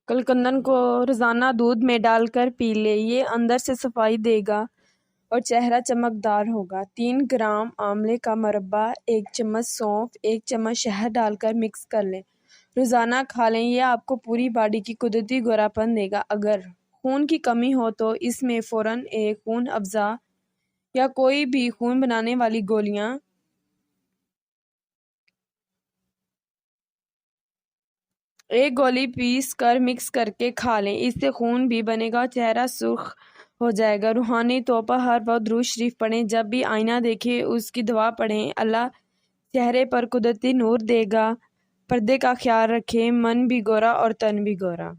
کلکندن کو روزانہ دودھ میں ڈال کر پی لے، یہ اندر سے صفائی دے گا اور چہرہ چمکدار ہوگا۔ 3 گرام آملے کا مربع، 1 چمچ سونف، 1 چمچ شہد ڈال کر مکس کر لیں، روزانہ کھا لیں، یہ آپ کو پوری باڈی کی قدرتی گوراپن دے گا۔ اگر خون کی کمی ہو تو اس میں فوراً ایک خون افزا یا کوئی بھی خون بنانے والی گولیاں ایک گولی پیس کر مکس کر کے کھا لیں، اس سے خون بھی بنے گا اور چہرہ سرخ ہو جائے گا۔ روحانی طور پر ہر وقت درود شریف پڑھیں، جب بھی آئینہ دیکھیں اس کی دعا پڑھیں، اللہ چہرے پر قدرتی نور دے گا۔ پردے کا خیال رکھیں، من بھی گورا اور تن بھی گورا۔